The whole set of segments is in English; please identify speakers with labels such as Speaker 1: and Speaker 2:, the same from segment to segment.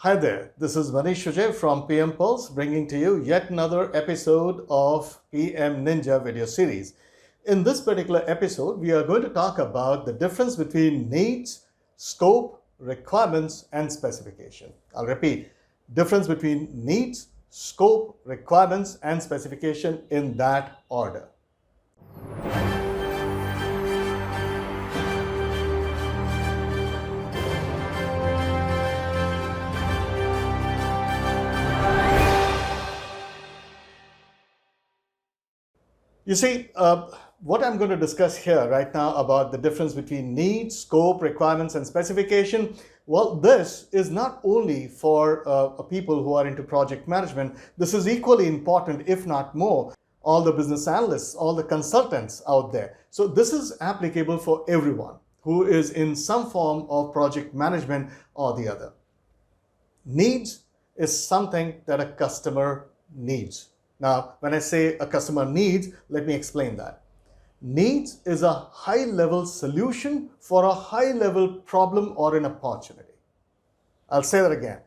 Speaker 1: Hi there, this is Manish Shujay from PM Pulse bringing to you yet another episode of PM Ninja video series. In this particular episode, we are going to talk about the difference between needs, scope, requirements, and specification. I'll repeat, difference between needs, scope, requirements, and specification in that order. You see, what I'm going to discuss here right now about the difference between needs, scope, requirements, and specification, well, this is not only for people who are into project management. This is equally important, if not more, all the business analysts, all the consultants out there. So this is applicable for everyone who is in some form of project management or the other. Needs is something that a customer needs. Now, when I say a customer needs, let me explain that. Needs is a high-level solution for a high-level problem or an opportunity. I'll say that again.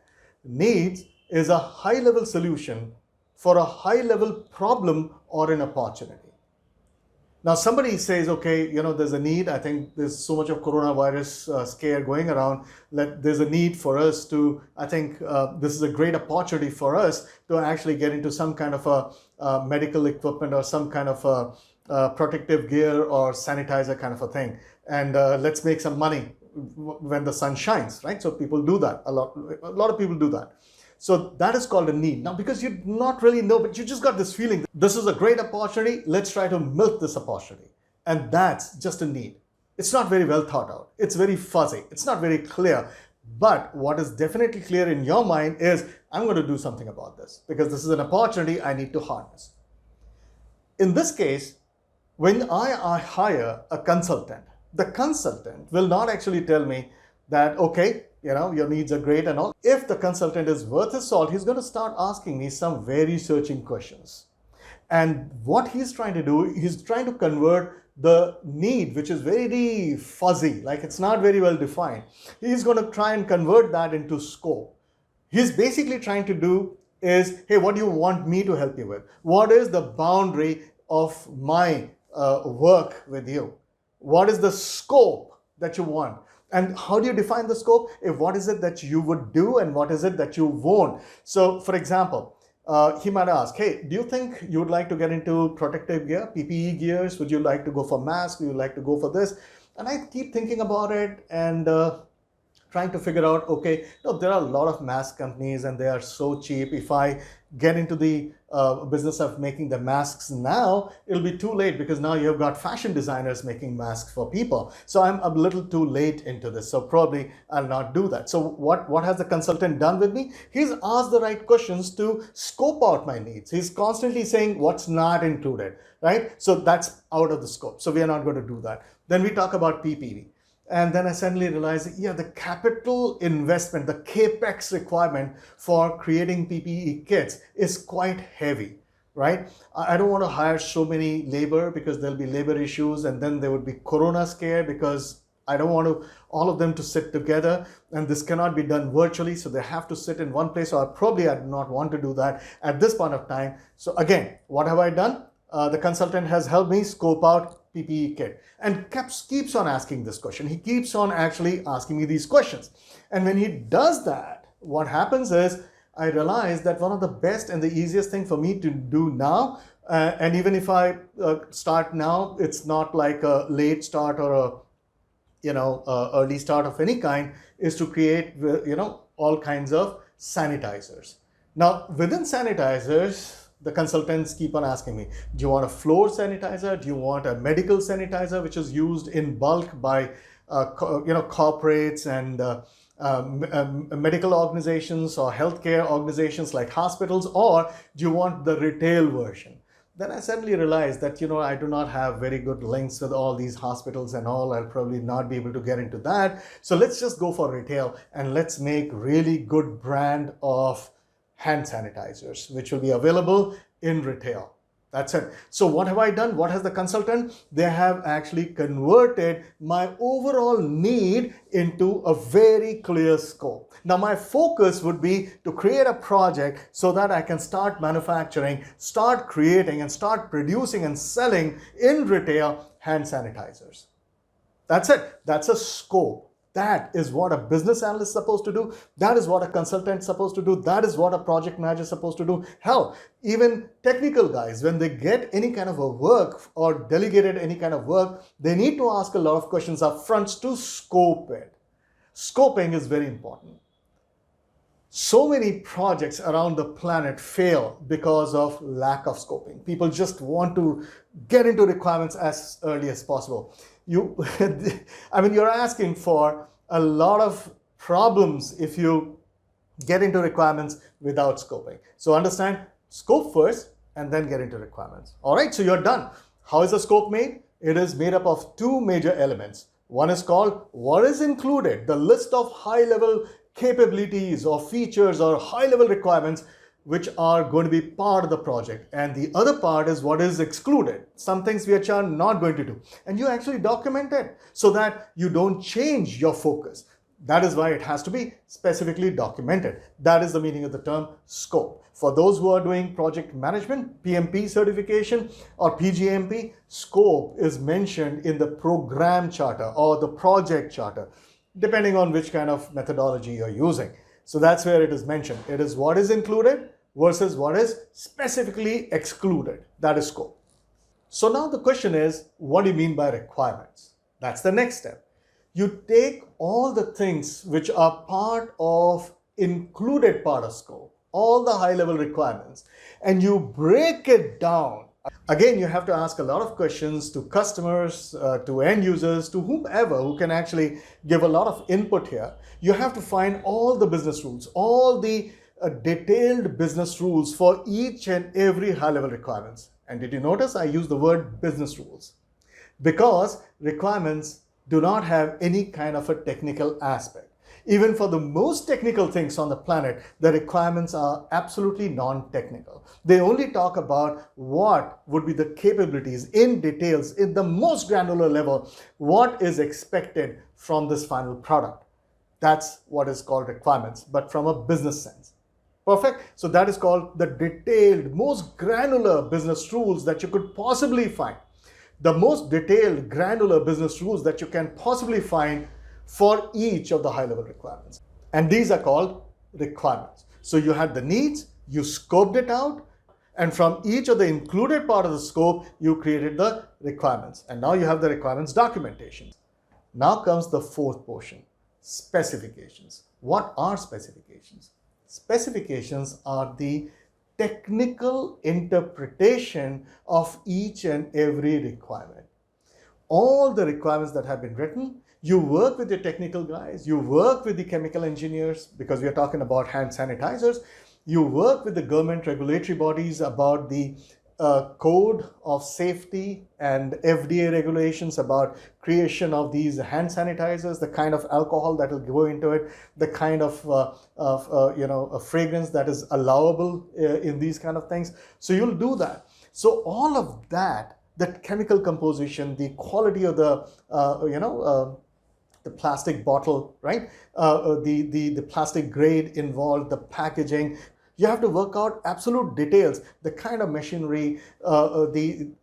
Speaker 1: Needs is a high-level solution for a high-level problem or an opportunity. Now, somebody says, okay, there's a need. I think there's so much of coronavirus scare going around. There's a need for us to, I think this is a great opportunity for us to actually get into some kind of a medical equipment or some kind of a protective gear or sanitizer kind of a thing. And let's make some money when the sun shines, right? So people do that. A lot of people do that. So that is called a need. Now, because you not really know, but you just got this feeling, this is a great opportunity, let's try to milk this opportunity. And that's just a need. It's not very well thought out. It's very fuzzy. It's not very clear. But what is definitely clear in your mind is, I'm going to do something about this because this is an opportunity I need to harness. In this case, when I hire a consultant, the consultant will not actually tell me that, okay, your needs are great and all. If the consultant is worth his salt, he's going to start asking me some very searching questions. And what he's trying to do, he's trying to convert the need, which is very fuzzy, like it's not very well defined. He's going to try and convert that into scope. He's basically trying to do is, hey, what do you want me to help you with? What is the boundary of my work with you? What is the scope that you want? And how do you define the scope? What is it that you would do and what is it that you won't? So, for example, he might ask, hey, do you think you would like to get into protective gear, PPE gears? Would you like to go for masks? Would you like to go for this? And I keep thinking about it and trying to figure out, okay, there are a lot of mask companies and they are so cheap. If I get into the business of making the masks now, it'll be too late because now you've got fashion designers making masks for people. So I'm a little too late into this. So probably I'll not do that. So what has the consultant done with me? He's asked the right questions to scope out my needs. He's constantly saying what's not included, right? So that's out of the scope. So we are not going to do that. Then we talk about PPV. And then I suddenly realized, the capital investment, the capex requirement for creating PPE kits is quite heavy, right? I don't want to hire so many labor because there'll be labor issues and then there would be corona scare because I don't want all of them to sit together and this cannot be done virtually. So they have to sit in one place. So I do not want to do that at this point of time. So again, what have I done? The consultant has helped me scope out PPE kit and keeps on asking this question. He keeps on actually asking me these questions. And when he does that, what happens is I realize that one of the best and the easiest thing for me to do now, and even if I start now, it's not like a late start or a early start of any kind, is to create all kinds of sanitizers. Now within sanitizers, the consultants keep on asking me, do you want a floor sanitizer? Do you want a medical sanitizer, which is used in bulk by corporates and medical organizations or healthcare organizations like hospitals, or do you want the retail version? Then I suddenly realized that, I do not have very good links with all these hospitals and all. I'll probably not be able to get into that. So let's just go for retail and let's make really good brand of hand sanitizers, which will be available in retail. That's it. So what have I done? What has the consultant? They have actually converted my overall need into a very clear scope. Now my focus would be to create a project so that I can start manufacturing, start creating and start producing and selling in retail hand sanitizers. That's it. That's a scope. That is what a business analyst is supposed to do. That is what a consultant is supposed to do. That is what a project manager is supposed to do. Hell, even technical guys, when they get any kind of a work or delegated any kind of work, they need to ask a lot of questions up front to scope it. Scoping is very important. So many projects around the planet fail because of lack of scoping. People just want to get into requirements as early as possible. You're asking for a lot of problems if you get into requirements without scoping. So understand, scope first and then get into requirements. All right, so you're done. How is a scope made? It is made up of two major elements. One is called what is included, the list of high-level capabilities or features or high-level requirements which are going to be part of the project. And the other part is what is excluded, some things which are not going to do. And you actually document it so that you don't change your focus. That is why it has to be specifically documented. That is the meaning of the term scope. For those who are doing project management, PMP certification or PGMP, scope is mentioned in the program charter or the project charter, depending on which kind of methodology you're using. So that's where it is mentioned. It is what is included versus what is specifically excluded. That is scope. So now the question is, what do you mean by requirements? That's the next step. You take all the things which are part of included part of scope, all the high-level requirements, and you break it down. Again, you have to ask a lot of questions to customers, to end users, to whomever who can actually give a lot of input here. You have to find all the business rules, all the detailed business rules for each and every high-level requirements. And did you notice I use the word business rules? Because requirements do not have any kind of a technical aspect. Even for the most technical things on the planet, the requirements are absolutely non-technical. They only talk about what would be the capabilities in details, in the most granular level, what is expected from this final product. That's what is called requirements, but from a business sense. Perfect. So that is called the detailed, most granular business rules that you could possibly find. The most detailed, granular business rules that you can possibly find for each of the high-level requirements. And these are called requirements. So you had the needs, you scoped it out, and from each of the included part of the scope, you created the requirements. And now you have the requirements documentation. Now comes the fourth portion, specifications. What are specifications? Specifications are the technical interpretation of each and every requirement. All the requirements that have been written, you work with the technical guys, you work with the chemical engineers, because we are talking about hand sanitizers, you work with the government regulatory bodies about the code of safety and FDA regulations about creation of these hand sanitizers, the kind of alcohol that will go into it, the kind of a fragrance that is allowable in these kind of things. So you'll do that. So all of that, the chemical composition, the quality of the the plastic bottle, right? The plastic grade involved, the packaging. You have to work out absolute details, the kind of machinery, the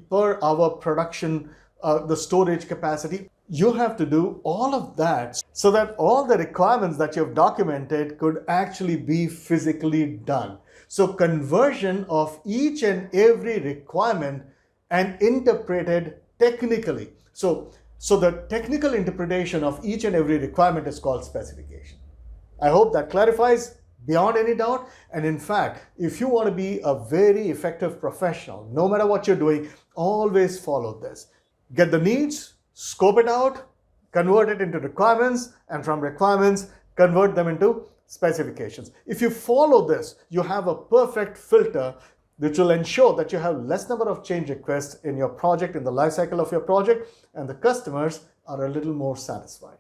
Speaker 1: per hour production, the storage capacity. You have to do all of that so that all the requirements that you've documented could actually be physically done. So conversion of each and every requirement and interpreted technically. So the technical interpretation of each and every requirement is called specification. I hope that clarifies beyond any doubt. And in fact, if you want to be a very effective professional, no matter what you're doing, always follow this. Get the needs, scope it out, convert it into requirements, and from requirements, convert them into specifications. If you follow this, you have a perfect filter which will ensure that you have less number of change requests in your project, in the life cycle of your project, and the customers are a little more satisfied.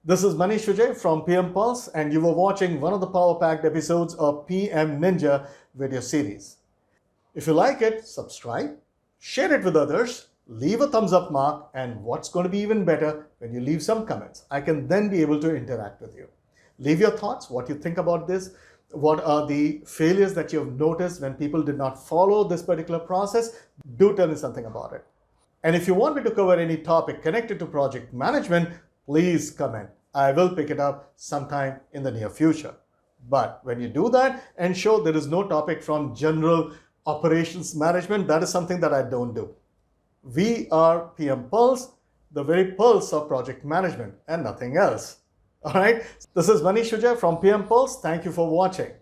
Speaker 1: This is Manish Vijay from PM Pulse, and you were watching one of the power-packed episodes of PM Ninja video series. If you like it, subscribe, share it with others, leave a thumbs up mark, and what's going to be even better, when you leave some comments, I can then be able to interact with you. Leave your thoughts, what you think about this, what are the failures that you've noticed when people did not follow this particular process. Do tell me something about it. And if you want me to cover any topic connected to project management, please comment. I will pick it up sometime in the near future. But when you do that, ensure there is no topic from general operations management. That is something that I don't do. We are PM Pulse, the very pulse of project management, and nothing else. All right. This is Manish Shuja from PM Pulse. Thank you for watching.